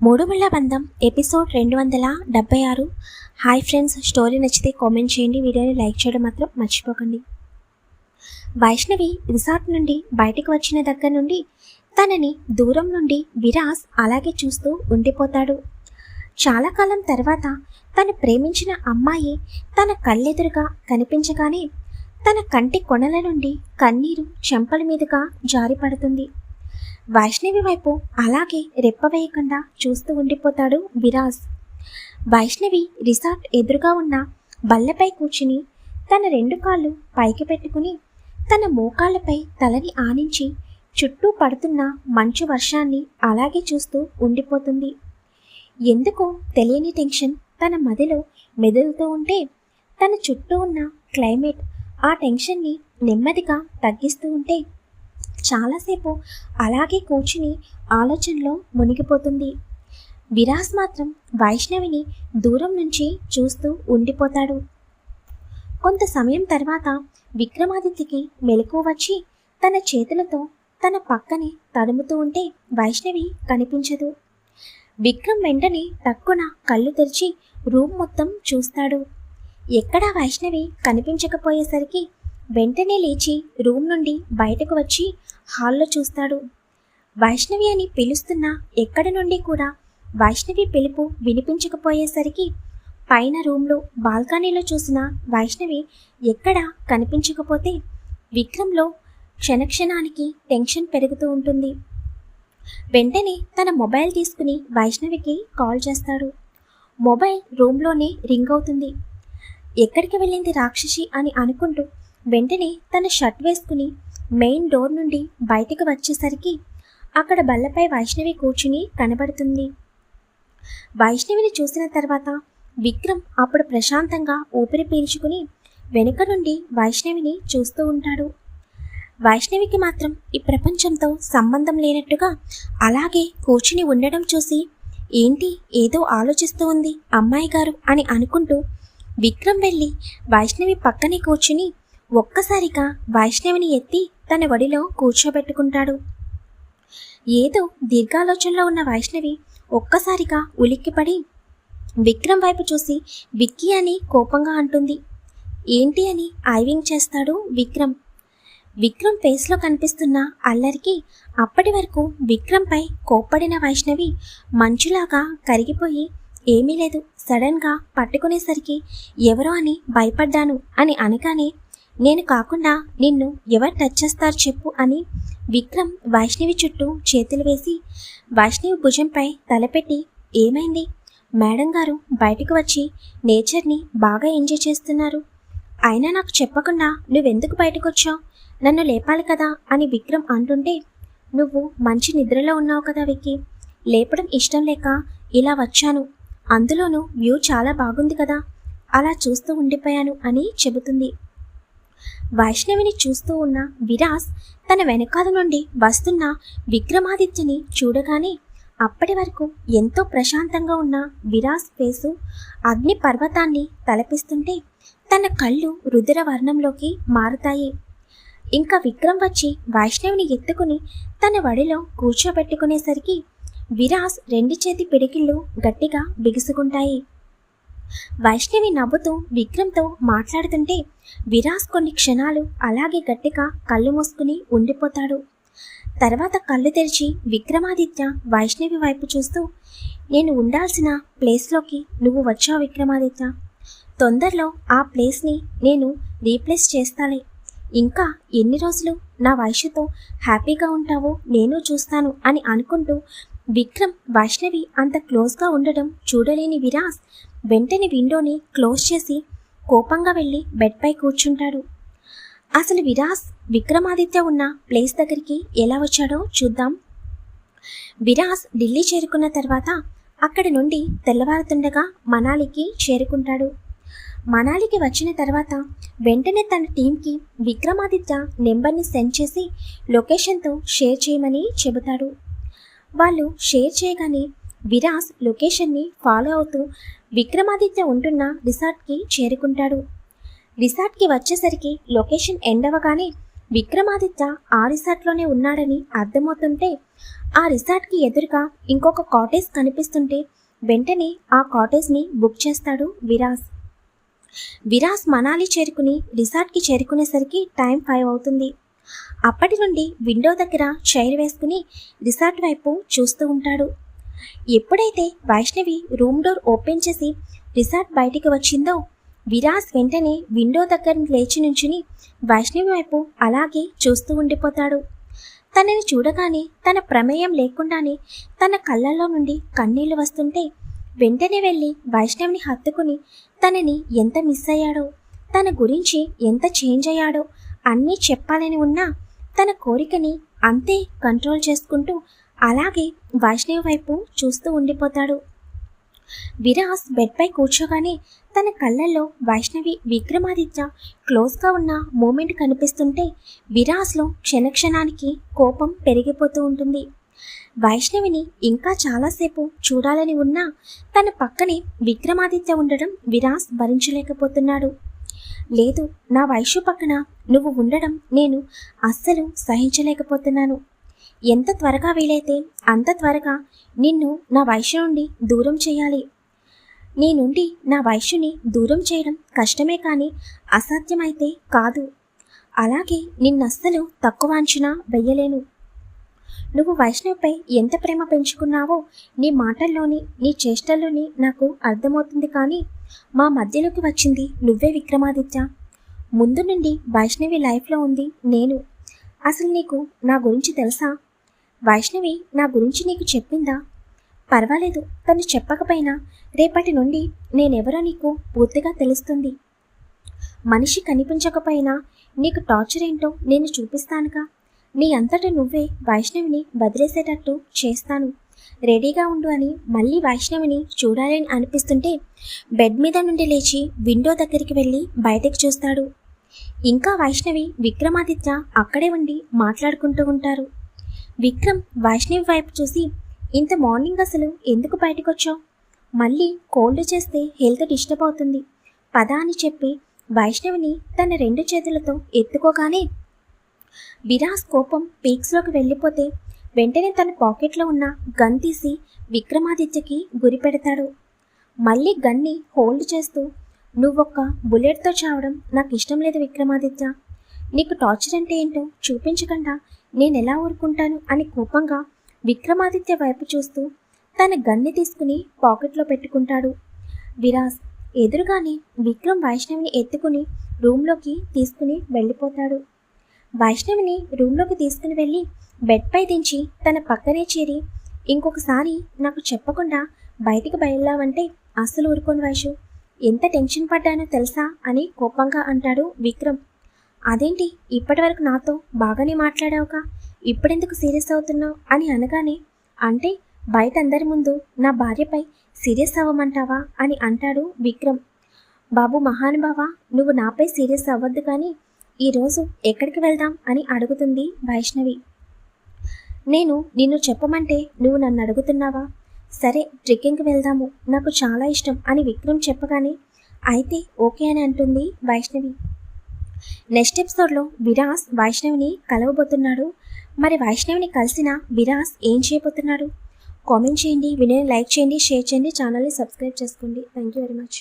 మూడుముళ్ళ బంధం episode 276. Hi friends, story నచ్చితే comment చేయండి, వీడియోని లైక్ చేయడం మాత్రం మర్చిపోకండి. వైష్ణవి రిసార్ట్ నుండి బయటకు వచ్చిన దగ్గర నుండి తనని దూరం నుండి విరాస్ అలాగే చూస్తూ ఉండిపోతాడు. చాలా కాలం తర్వాత తను ప్రేమించిన అమ్మాయి తన కళ్ళెదురుగా కనిపించగానే తన కంటి కొనల నుండి కన్నీరు చెంపల మీదుగా జారిపడుతుంది. వైష్ణవి వైపు అలాగే రెప్పవేయకుండా చూస్తూ ఉండిపోతాడు విరాజ్. వైష్ణవి రిసార్ట్ ఎదురుగా ఉన్న బల్లపై కూర్చుని తన 2 కాళ్ళు పైకి పెట్టుకుని తన మోకాళ్ళపై తలని ఆనించి చుట్టూ పడుతున్న మంచు వర్షాన్ని అలాగే చూస్తూ ఉండిపోతుంది. ఎందుకో తెలియని టెన్షన్ తన మదిలో మెదులుతూ ఉంటే తన చుట్టూ ఉన్న క్లైమేట్ ఆ టెన్షన్ని నెమ్మదిగా తగ్గిస్తూ ఉంటే చాలాసేపు అలాగే కూర్చుని ఆలోచనలో మునిగిపోతుంది. విరాస్ మాత్రం వైష్ణవిని దూరం నుంచి చూస్తూ ఉండిపోతాడు. కొంత సమయం తర్వాత విక్రమాదిత్యకి మెలకువ వచ్చి తన చేతులతో తన పక్కనే తడుముతూ ఉంటే వైష్ణవి కనిపించదు. విక్రమ్ వెంటనే టక్కున కళ్ళు తెరిచి రూమ్ మొత్తం చూస్తాడు. ఎక్కడా వైష్ణవి కనిపించకపోయేసరికి వెంటనే లేచి రూమ్ నుండి బయటకు వచ్చి హాల్లో చూస్తాడు. వైష్ణవి అని పిలుస్తున్నా ఎక్కడి నుండి కూడా వైష్ణవి పిలుపు వినిపించకపోయేసరికి పైన రూమ్లో బాల్కనీలో చూసిన వైష్ణవి ఎక్కడా కనిపించకపోతే విక్రమ్లో క్షణక్షణానికి టెన్షన్ పెరుగుతూ ఉంటుంది. వెంటనే తన మొబైల్ తీసుకుని వైష్ణవికి కాల్ చేస్తాడు. మొబైల్ రూమ్లోనే రింగ్ అవుతుంది. ఎక్కడికి వెళ్ళింది రాక్షసి అని అనుకుంటూ వెంటనే తన షర్ట్ వేసుకుని మెయిన్ డోర్ నుండి బయటకు వచ్చేసరికి అక్కడ బల్లపై వైష్ణవి కూర్చుని కనబడుతుంది. వైష్ణవిని చూసిన తర్వాత విక్రమ్ అప్పుడు ప్రశాంతంగా ఊపిరి పీల్చుకుని వెనుక నుండి వైష్ణవిని చూస్తూ ఉంటాడు. వైష్ణవికి మాత్రం ఈ ప్రపంచంతో సంబంధం లేనట్టుగా అలాగే కూర్చుని ఉండడం చూసి ఏంటి ఏదో ఆలోచిస్తూ ఉంది అమ్మాయి గారు అని అనుకుంటూ విక్రమ్ వెళ్ళి వైష్ణవి పక్కనే కూర్చుని ఒక్కసారిగా వైష్ణవిని ఎత్తి తన ఒడిలో కూర్చోబెట్టుకుంటాడు. ఏదో దీర్ఘాలోచనలో ఉన్న వైష్ణవి ఒక్కసారిగా ఉలిక్కిపడి విక్రమ్ వైపు చూసి విక్కీ అని కోపంగా అంటుంది. ఏంటి అని ఐవింగ్ చేస్తాడు విక్రమ్. విక్రమ్ ఫేస్లో కనిపిస్తున్న అల్లరికి అప్పటి వరకు విక్రమ్పై కోప్పడిన వైష్ణవి మంచులాగా కరిగిపోయి ఏమీ లేదు, సడన్గా పట్టుకునేసరికి ఎవరో అని భయపడ్డాను అని అనగానే నేను కాకుండా నిన్ను ఎవరు టచ్ చేస్తారు చెప్పు అని విక్రమ్ వైష్ణవి చుట్టూ చేతులు వేసి వైష్ణవి భుజంపై తలపెట్టి ఏమైంది మేడం గారు బయటకు వచ్చి నేచర్ని బాగా ఎంజాయ్ చేస్తున్నారు, అయినా నాకు చెప్పకుండా నువ్వెందుకు బయటకు వచ్చావు, నన్ను లేపాలి కదా అని విక్రమ్ అంటుంటే నువ్వు మంచి నిద్రలో ఉన్నావు కదా విక్కీ, లేపడం ఇష్టం లేక ఇలా వచ్చాను, అందులోనూ వ్యూ చాలా బాగుంది కదా అలా చూస్తూ ఉండిపోయాను అని చెబుతుంది. వైష్ణవిని చూస్తూ ఉన్న విరాస్ తన వెనకాల నుండి వస్తున్న విక్రమాదిత్యని చూడగానే అప్పటి వరకు ఎంతో ప్రశాంతంగా ఉన్న విరాస్ ఫేసు అగ్ని పర్వతాన్ని తలపిస్తుంటే తన కళ్ళు రుధిర వర్ణంలోకి మారుతాయి. ఇంకా విక్రమ్ వచ్చి వైష్ణవిని ఎత్తుకుని తన వడిలో కూర్చోబెట్టుకునేసరికి విరాస్ 2 చేతి పిడికిళ్ళు గట్టిగా బిగుసుకుంటాయి. వైష్ణవి నవ్వుతూ విక్రమ్తో మాట్లాడుతుంటే విరాస్ కొన్ని క్షణాలు అలాగే గట్టిగా కళ్ళు మూసుకుని ఉండిపోతాడు. తర్వాత కళ్ళు తెరిచి విక్రమాదిత్య వైష్ణవి వైపు చూస్తూ నేను ఉండాల్సిన ప్లేస్లోకి నువ్వు వచ్చావు విక్రమాదిత్య, తొందరలో ఆ ప్లేస్ని నేను రీప్లేస్ చేస్తాలే, ఇంకా ఎన్ని రోజులు నా వయసుతో హ్యాపీగా ఉంటావో నేను చూస్తాను అని అనుకుంటూ విక్రమ్ వైష్ణవి అంత క్లోజ్గా ఉండడం చూడలేని విరాస్ వెంటనే విండోని క్లోజ్ చేసి కోపంగా వెళ్ళి బెడ్పై కూర్చుంటాడు. అసలు విరాస్ విక్రమాదిత్య ఉన్న ప్లేస్ దగ్గరికి ఎలా వచ్చాడో చూద్దాం. విరాస్ ఢిల్లీ చేరుకున్న తర్వాత అక్కడి నుండి తెల్లవారుతుండగా మనాలికి చేరుకుంటాడు. మనాలికి వచ్చిన తర్వాత వెంటనే తన టీంకి విక్రమాదిత్య నెంబర్ని సెండ్ చేసి లొకేషన్తో షేర్ చేయమని చెబుతాడు. వాళ్ళు షేర్ చేయగానే విరాస్ లొకేషన్ని ఫాలో అవుతూ విక్రమాదిత్య ఉంటున్న రిసార్ట్కి చేరుకుంటాడు. రిసార్ట్కి వచ్చేసరికి లొకేషన్ ఎండ్ అవ్వగానే విక్రమాదిత్య ఆ రిసార్ట్లోనే ఉన్నాడని అర్థమవుతుంటే ఆ రిసార్ట్కి ఎదురుగా ఇంకొక కాటేజ్ కనిపిస్తుంటే వెంటనే ఆ కాటేజ్ని బుక్ చేస్తాడు విరాజ్. విరాజ్ మనాలి చేరుకుని రిసార్ట్కి చేరుకునేసరికి టైం 5 అవుతుంది. అప్పటి నుండి విండో దగ్గర చైర్ వేసుకుని రిసార్ట్ వైపు చూస్తూ ఉంటాడు. ఎప్పుడైతే వైష్ణవి రూమ్ డోర్ ఓపెన్ చేసి రిసార్ట్ బయటికి వచ్చిందో విరాజ్ వెంటనే విండో దగ్గర లేచి నుంచుని వైష్ణవి వైపు అలాగే చూస్తూ ఉండిపోతాడు. తనని చూడగానే తన ప్రమేయం లేకుండానే తన కళ్ళల్లో నుండి కన్నీళ్లు వస్తుంటే వెంటనే వెళ్ళి వైష్ణవిని హత్తుకుని తనని ఎంత మిస్ అయ్యాడో, తన గురించి ఎంత చేంజ్ అయ్యాడో అన్నీ చెప్పాలని ఉన్నా తన కోరికని అంతే కంట్రోల్ చేసుకుంటూ అలాగే వైష్ణవి వైపు చూస్తూ ఉండిపోతాడు. విరాజ్ బెడ్పై కూర్చోగానే తన కళ్ళల్లో వైష్ణవి విక్రమాదిత్య క్లోజ్గా ఉన్న మూమెంట్ కనిపిస్తుంటే విరాజ్లో క్షణక్షణానికి కోపం పెరిగిపోతూ ఉంటుంది. వైష్ణవిని ఇంకా చాలాసేపు చూడాలని ఉన్నా తన పక్కనే విక్రమాదిత్య ఉండడం విరాజ్ భరించలేకపోతున్నాడు. లేదు, నా వైషు పక్కన నువ్వు ఉండడం నేను అస్సలు సహించలేకపోతున్నాను. ఎంత త్వరగా వీలైతే అంత త్వరగా నిన్ను నా వైషు నుండి దూరం చేయాలి. నీ నుండి నా వైషుని దూరం చేయడం కష్టమే కానీ అసాధ్యమైతే కాదు. అలాగే నిన్నస్సలు తక్కువ అంచనా వెయ్యలేను. నువ్వు వైష్ణవిపై ఎంత ప్రేమ పెంచుకున్నావో నీ మాటల్లోని నీ చేష్టల్లోని నాకు అర్థమవుతుంది. కానీ మా మధ్యలోకి వచ్చింది నువ్వే విక్రమాదిత్య. ముందు నుండి వైష్ణవి లైఫ్లో ఉంది నేను. అసలు నీకు నా గురించి తెలుసా? వైష్ణవి నా గురించి నీకు చెప్పిందా? పర్వాలేదు, తను చెప్పకపోయినా రేపటి నుండి నేనెవరో నీకు పూర్తిగా తెలుస్తుంది. మనిషి కనిపించకపోయినా నీకు టార్చర్ ఏంటో నేను చూపిస్తానుగా. నీ అంతటా నువ్వే వైష్ణవిని వదిలేసేటట్టు చేస్తాను. రెడీగా ఉండు అని మళ్ళీ వైష్ణవిని చూడాలని అనిపిస్తుంటే బెడ్ మీద నుండి లేచి విండో దగ్గరికి వెళ్ళి బయటకు చూస్తాడు. ఇంకా వైష్ణవి విక్రమాదిత్య అక్కడే ఉండి మాట్లాడుకుంటూ ఉంటారు. విక్రమ్ వైష్ణవి వైపు చూసి, ఇంత మార్నింగ్ అసలు ఎందుకు బయటకు వచ్చావు? మళ్ళీ కోల్డ్ చేస్తే హెల్త్ డిస్టర్బ్ అవుతుంది పద అని చెప్పి వైష్ణవిని తన 2 చేతులతో ఎత్తుకోగానే విరాజ్ కోపం పీక్స్లోకి వెళ్ళిపోతే వెంటనే తన పాకెట్లో ఉన్న గన్ తీసి విక్రమాదిత్యకి గురి పెడతాడు. మళ్ళీ గన్ని హోల్డ్ చేస్తూ, నువ్వొక్క బుల్లెట్తో చావడం నాకు ఇష్టం లేదు విక్రమాదిత్య. నీకు టార్చర్ అంటే ఏంటో చూపించకుండా నేనెలా ఊరుకుంటాను అని కోపంగా విక్రమాదిత్య వైపు చూస్తూ తన గన్ని తీసుకుని పాకెట్లో పెట్టుకుంటాడు. విరాజ్ ఎదురుగానే విక్రమ్ వైష్ణవిని ఎత్తుకుని రూమ్లోకి తీసుకుని వెళ్ళిపోతాడు. వైష్ణవిని రూమ్లోకి తీసుకుని వెళ్ళి బెడ్పై దించి తన పక్కనే చేరి, ఇంకొకసారి నాకు చెప్పకుండా బయటికి బయలుదేరావంటే అస్సలు ఊరుకోను వైషు. ఎంత టెన్షన్ పడ్డానో తెలుసా అని కోపంగా అంటాడు విక్రమ్. అదేంటి, ఇప్పటి వరకు నాతో బాగానే మాట్లాడావుగా, ఇప్పుడెందుకు సీరియస్ అవుతున్నావు అని అనగానే, అంటే బయట అందరి ముందు నా భార్యపై సీరియస్ అవ్వమంటావా అని అంటాడు విక్రమ్. బాబు మహానుభావ, నువ్వు నాపై సీరియస్ అవ్వద్దు కానీ ఈరోజు ఎక్కడికి వెళ్దాం అని అడుగుతుంది వైష్ణవి. నేను నిన్ను చెప్పమంటే నువ్వు నన్ను అడుగుతున్నావా? సరే, ట్రెక్కింగ్కి వెళ్దాము, నాకు చాలా ఇష్టం అని విక్రమ్ చెప్పగానే అయితే ఓకే అని అంటుంది వైష్ణవి. నెక్స్ట్ ఎపిసోడ్లో విరాజ్ వైష్ణవిని కలవబోతున్నాడు. మరి వైష్ణవిని కలిసిన విరాజ్ ఏం చేయబోతున్నాడు? కామెంట్ చేయండి, వీడియోని లైక్ చేయండి, షేర్ చేయండి, ఛానల్ని సబ్స్క్రైబ్ చేసుకోండి. Thank you very much.